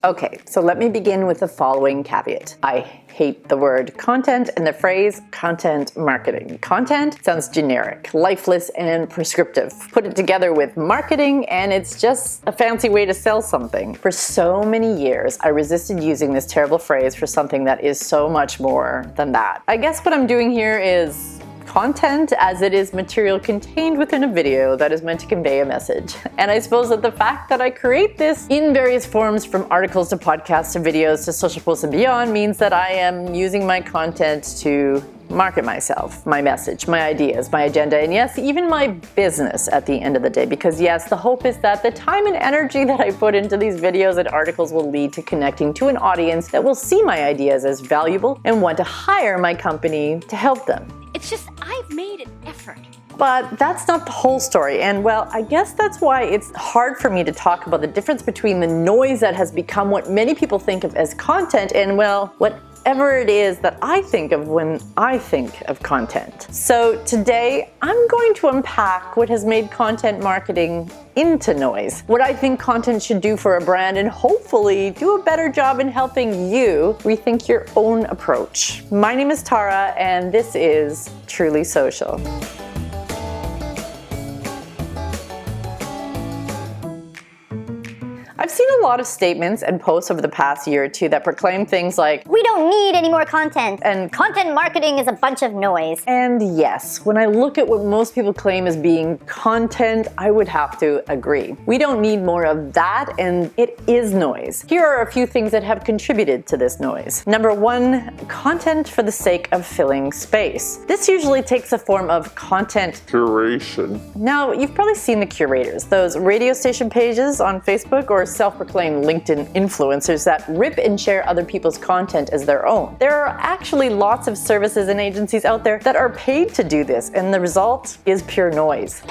Okay, so let me begin with the following caveat. I hate the word content and the phrase content marketing. Content sounds generic, lifeless, and prescriptive. Put it together with marketing and it's just a fancy way to sell something. For so many years, I resisted using this terrible phrase for something that is so much more than that. I guess what I'm doing here is content, as it is material contained within a video that is meant to convey a message. And I suppose that the fact that I create this in various forms, from articles to podcasts to videos to social posts and beyond, means that I am using my content to market myself, my message, my ideas, my agenda, and yes, even my business at the end of the day. Because yes, the hope is that the time and energy that I put into these videos and articles will lead to connecting to an audience that will see my ideas as valuable and want to hire my company to help them. It's just, I've made an effort. But that's not the whole story, and well, I guess that's why it's hard for me to talk about the difference between the noise that has become what many people think of as content and, well, whatever it is that I think of when I think of content. So today, I'm going to unpack what has made content marketing into noise, what I think content should do for a brand, and hopefully do a better job in helping you rethink your own approach. My name is Tara, and this is Truly Social. I've seen a lot of statements and posts over the past year or two that proclaim things like, "We don't need any more content," and "content marketing is a bunch of noise." And yes, when I look at what most people claim as being content, I would have to agree. We don't need more of that, and it is noise. Here are a few things that have contributed to this noise. Number one, content for the sake of filling space. This usually takes the form of content curation. Now, you've probably seen the curators, those radio station pages on Facebook or self-proclaimed LinkedIn influencers that rip and share other people's content as their own. There are actually lots of services and agencies out there that are paid to do this, and the result is pure noise.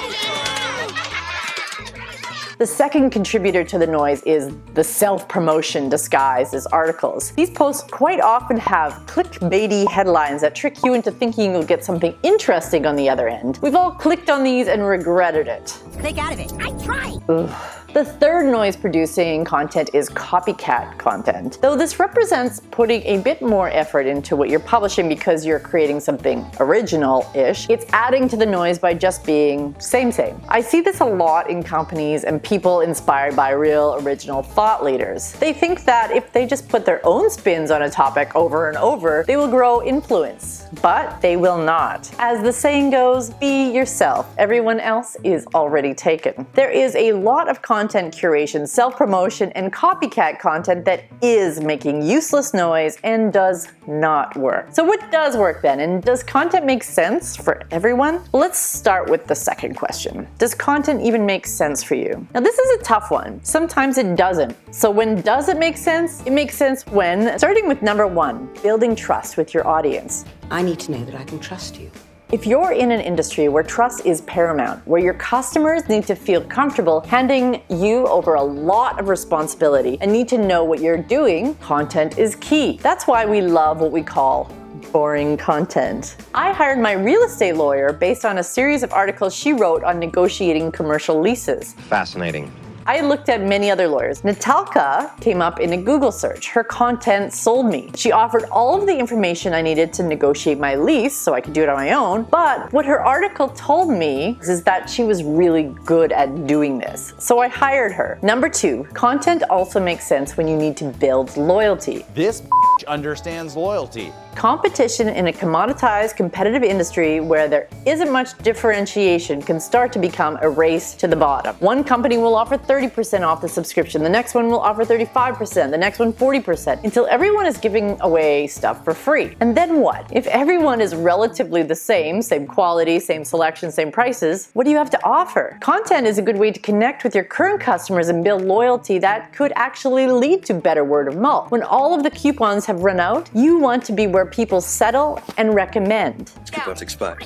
The second contributor to the noise is the self-promotion disguised as articles. These posts quite often have clickbaity headlines that trick you into thinking you'll get something interesting on the other end. We've all clicked on these and regretted it. Click out of it. I tried. Ugh. The third noise-producing content is copycat content. Though this represents putting a bit more effort into what you're publishing because you're creating something original-ish, it's adding to the noise by just being same. I see this a lot in companies and people inspired by real original thought leaders. They think that if they just put their own spins on a topic over and over, they will grow influence. But they will not. As the saying goes, be yourself. Everyone else is already taken. There is a lot of content curation, self-promotion, and copycat content that is making useless noise and does not work. So what does work then? And does content make sense for everyone? Let's start with the second question. Does content even make sense for you? Now this is a tough one. Sometimes it doesn't. So when does it make sense? It makes sense when, starting with number one, building trust with your audience. I need to know that I can trust you. If you're in an industry where trust is paramount, where your customers need to feel comfortable handing you over a lot of responsibility and need to know what you're doing, content is key. That's why we love what we call boring content. I hired my real estate lawyer based on a series of articles she wrote on negotiating commercial leases. Fascinating. I looked at many other lawyers. Natalka came up in a Google search. Her content sold me. She offered all of the information I needed to negotiate my lease so I could do it on my own. But what her article told me is that she was really good at doing this. So I hired her. Number two, content also makes sense when you need to build loyalty. This understands loyalty. Competition in a commoditized, competitive industry where there isn't much differentiation can start to become a race to the bottom. One company will offer 30% off the subscription, the next one will offer 35%, the next one 40%, until everyone is giving away stuff for free. And then what? If everyone is relatively the same quality, same selection, same prices, what do you have to offer? Content is a good way to connect with your current customers and build loyalty that could actually lead to better word of mouth. When all of the coupons have run out, you want to be where where people settle and recommend. What's expired?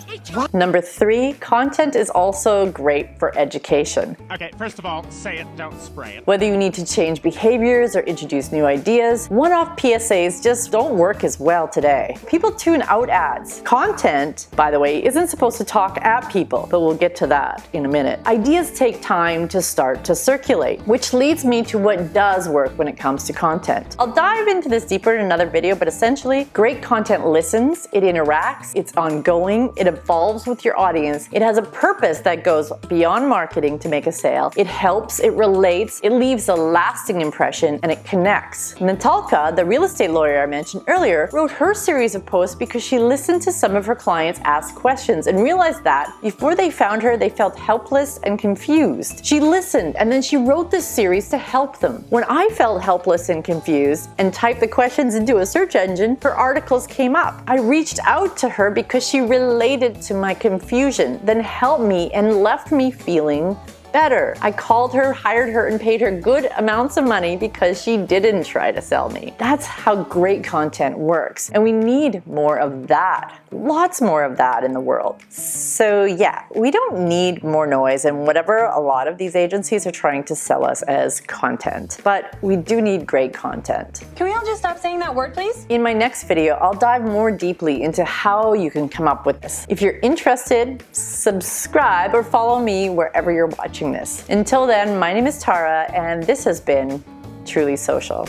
Number 3, content is also great for education. Okay, first of all, say it, don't spray it. Whether you need to change behaviors or introduce new ideas, one-off PSAs just don't work as well today. People tune out ads. Content, by the way, isn't supposed to talk at people, but we'll get to that in a minute. Ideas take time to start to circulate, which leads me to what does work when it comes to content. I'll dive into this deeper in another video, but essentially, great content listens, it interacts, it's ongoing, it evolves with your audience, it has a purpose that goes beyond marketing to make a sale, it helps, it relates, it leaves a lasting impression, and it connects. Natalka, the real estate lawyer I mentioned earlier, wrote her series of posts because she listened to some of her clients ask questions and realized that before they found her, they felt helpless and confused. She listened and then she wrote this series to help them. When I felt helpless and confused and typed the questions into a search engine, her articles came up. I reached out to her because she related to my confusion, then helped me and left me feeling better. I called her, hired her, and paid her good amounts of money because she didn't try to sell me. That's how great content works, and we need more of that. Lots more of that in the world. So yeah, we don't need more noise and whatever a lot of these agencies are trying to sell us as content, but we do need great content. Can we all just stop saying that word, please? In my next video, I'll dive more deeply into how you can come up with this. If you're interested, subscribe or follow me wherever you're watching this. Until then, my name is Tara, and this has been Truly Social.